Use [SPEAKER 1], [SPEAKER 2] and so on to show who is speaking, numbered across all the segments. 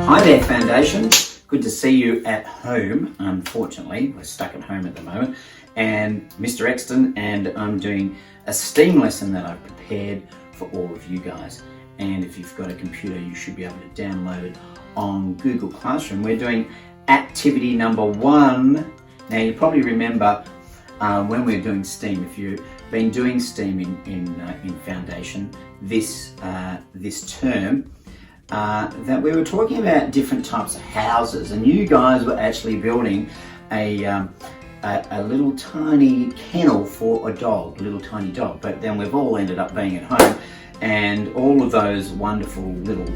[SPEAKER 1] Hi there, Foundation. Good to see you at home. Unfortunately, we're stuck at home at the moment. And Mr. Exton and I'm doing a STEAM lesson that I've prepared for all of you guys. And if you've got a computer, you should be able to download it on Google Classroom. We're doing activity number 1. Now, you probably remember when we're doing STEAM, if you've been doing STEAM in Foundation this term, that we were talking about different types of houses, and you guys were actually building a little tiny kennel for a dog, a little tiny dog. But then we've all ended up being at home, and all of those wonderful little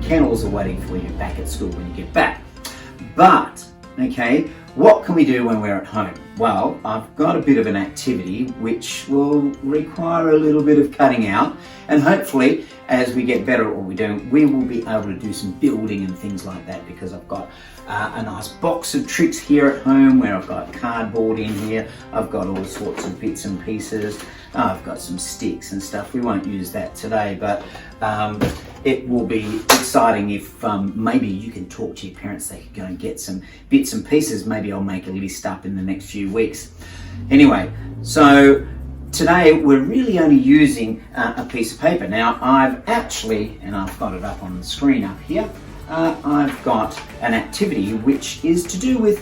[SPEAKER 1] kennels are waiting for you back at school when you get back. But, okay, what can we do when we're at home? Well, I've got a bit of an activity which will require a little bit of cutting out, and hopefully as we get better at what we're doing, we will be able to do some building and things like that, because I've got a nice box of tricks here at home where I've got cardboard in here, I've got all sorts of bits and pieces, I've got some sticks and stuff. We won't use that today, but it will be exciting if maybe you can talk to your parents, they could go and get some bits and pieces. Maybe I'll make a list up in the next few weeks. Anyway, so today we're really only using a piece of paper. Now I've actually, and I've got it up on the screen up here, I've got an activity which is to do with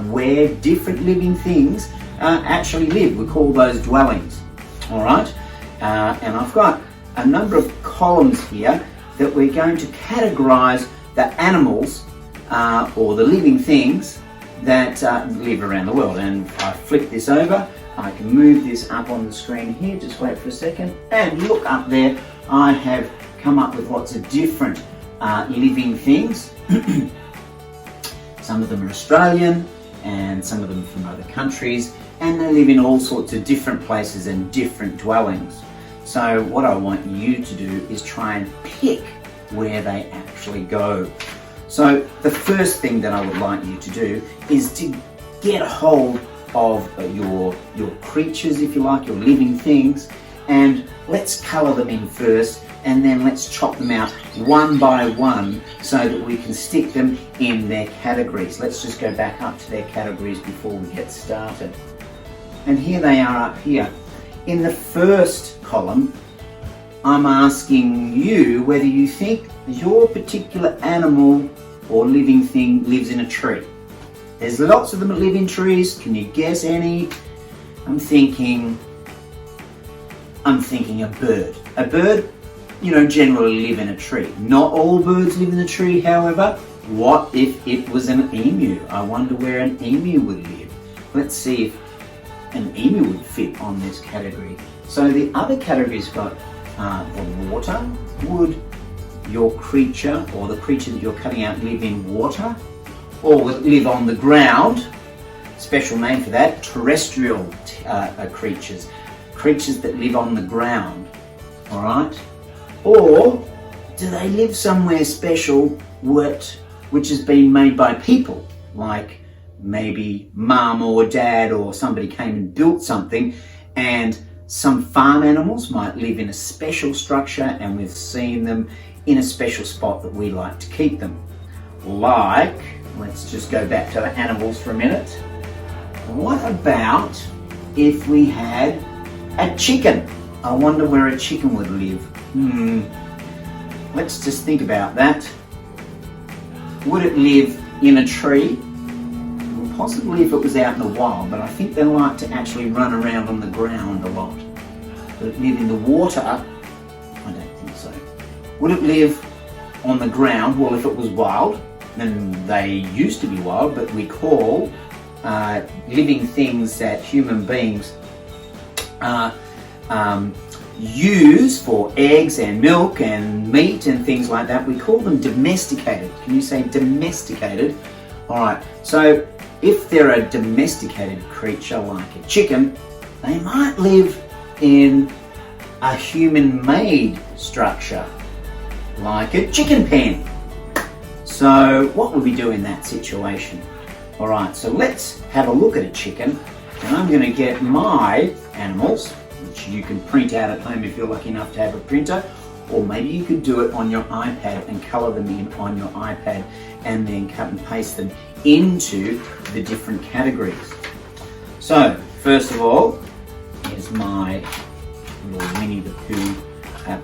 [SPEAKER 1] where different living things actually live. We call those dwellings, all right? And I've got a number of columns here that we're going to categorize the animals or the living things that live around the world. And if I flip this over, I can move this up on the screen here. Just wait for a second. And look up there, I have come up with lots of different living things. Some of them are Australian and some of them from other countries, and they live in all sorts of different places and different dwellings. So what I want you to do is try and pick where they actually go. So the first thing that I would like you to do is to get a hold of your creatures, if you like, your living things, and let's colour them in first, and then let's chop them out one by one so that we can stick them in their categories. Let's just go back up to their categories before we get started. And here they are up here. In the first column, I'm asking you whether you think your particular animal or living thing lives in a tree. There's lots of them that live in trees. Can you guess any? I'm thinking a bird. A bird, you know, generally live in a tree. Not all birds live in a tree, however. What if it was an emu? I wonder where an emu would live. Let's see if an emu would fit on this category. So the other categories got the water. Would your creature or the creature that you're cutting out live in water, or would it live on the ground? Special name for that, terrestrial creatures that live on the ground, all right? Or do they live somewhere special which has been made by people, like maybe mum or dad or somebody came and built something, and some farm animals might live in a special structure and we've seen them in a special spot that we like to keep them. Like, let's just go back to the animals for a minute. What about if we had a chicken? I wonder where a chicken would live. Let's just think about that. Would it live in a tree? Possibly if it was out in the wild, but I think they like to actually run around on the ground a lot. Would it live in the water? I don't think so. Would it live on the ground? Well, if it was wild, then they used to be wild, but we call living things that human beings use for eggs and milk and meat and things like that, we call them domesticated. Can you say domesticated? All right, so if they're a domesticated creature like a chicken, they might live in a human-made structure, like a chicken pen. So what would we do in that situation? All right, so let's have a look at a chicken, and I'm going to get my animals, which you can print out at home if you're lucky enough to have a printer, or maybe you could do it on your iPad and colour them in on your iPad and then cut and paste them into the different categories. So first of all, here's my little Winnie the Pooh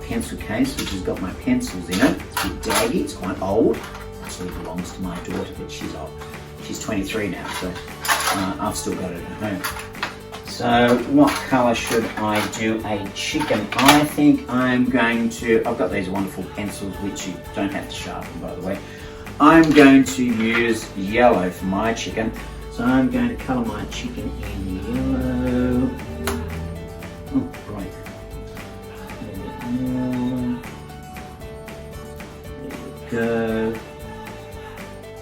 [SPEAKER 1] pencil case, which has got my pencils in it. It's a bit daggy, it's quite old. Actually belongs to my daughter, but she's old. She's 23 now, so I've still got it at home. So what colour should I do a chicken? I think I'm going to, I've got these wonderful pencils which you don't have to sharpen, by the way. I'm going to use yellow for my chicken. So I'm going to colour my chicken in yellow. Oh, right. There we go.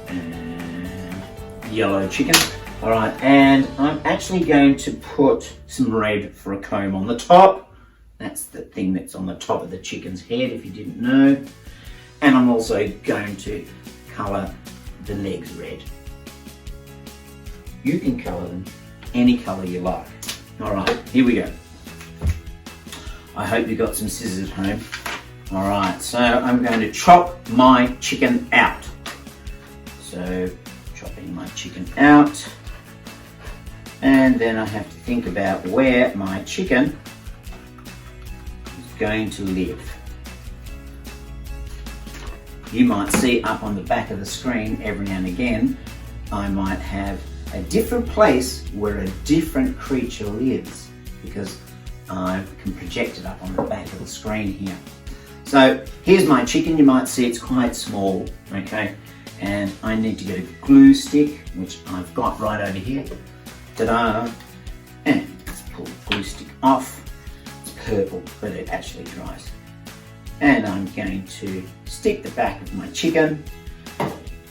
[SPEAKER 1] And yellow chicken. All right, and I'm actually going to put some red for a comb on the top. That's the thing that's on the top of the chicken's head, if you didn't know. And I'm also going to colour the legs red. You can colour them any colour you like. All right, here we go. I hope you got some scissors at home. All right, so I'm going to chop my chicken out. So chopping my chicken out. And then I have to think about where my chicken is going to live. You might see up on the back of the screen every now and again, I might have a different place where a different creature lives, because I can project it up on the back of the screen here. So here's my chicken. You might see it's quite small, okay? And I need to get a glue stick, which I've got right over here. Ta-da! And let's pull the glue stick off. It's purple, but it actually dries. And I'm going to stick the back of my chicken.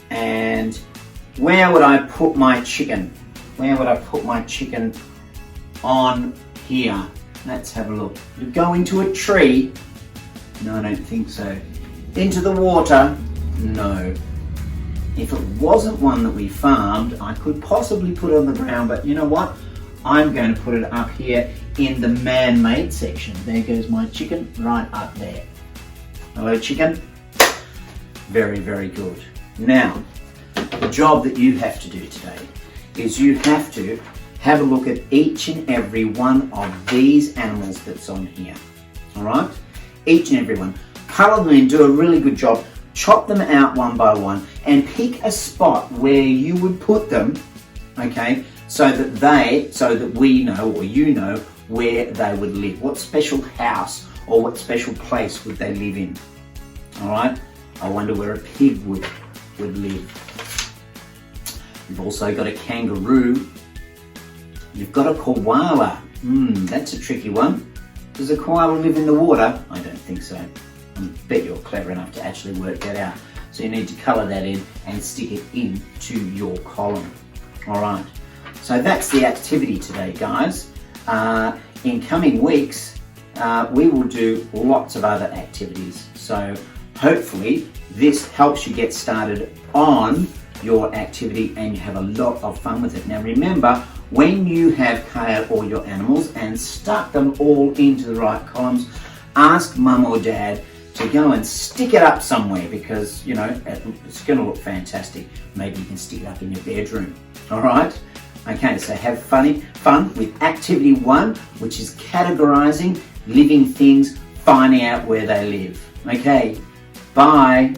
[SPEAKER 1] And where would I put my chicken? Where would I put my chicken on here? Let's have a look. Would it go into a tree? No, I don't think so. Into the water? No. If it wasn't one that we farmed, I could possibly put it on the ground, but you know what? I'm going to put it up here in the man-made section. There goes my chicken, right up there. Hello, chicken. Very, very good. Now, the job that you have to do today is you have to have a look at each and every one of these animals that's on here. All right? Each and every one. Colour them in, do a really good job. Chop them out one by one and pick a spot where you would put them, okay, so that we know, or you know, where they would live. What special house or what special place would they live in? All right, I wonder where a pig would live. You've also got a kangaroo. You've got a koala. That's a tricky one. Does a koala live in the water? I don't think so. I bet you're clever enough to actually work that out. So you need to colour that in and stick it into your column. All right, so that's the activity today, guys. In coming weeks, we will do lots of other activities. So hopefully this helps you get started on your activity and you have a lot of fun with it. Now remember, when you have cut out all your animals and stuck them all into the right columns, ask mum or dad to go and stick it up somewhere, because you know it's going to look fantastic. Maybe you can stick it up in your bedroom. All right, okay, so have fun with activity 1, which is categorizing living things, finding out where they live. Okay, bye.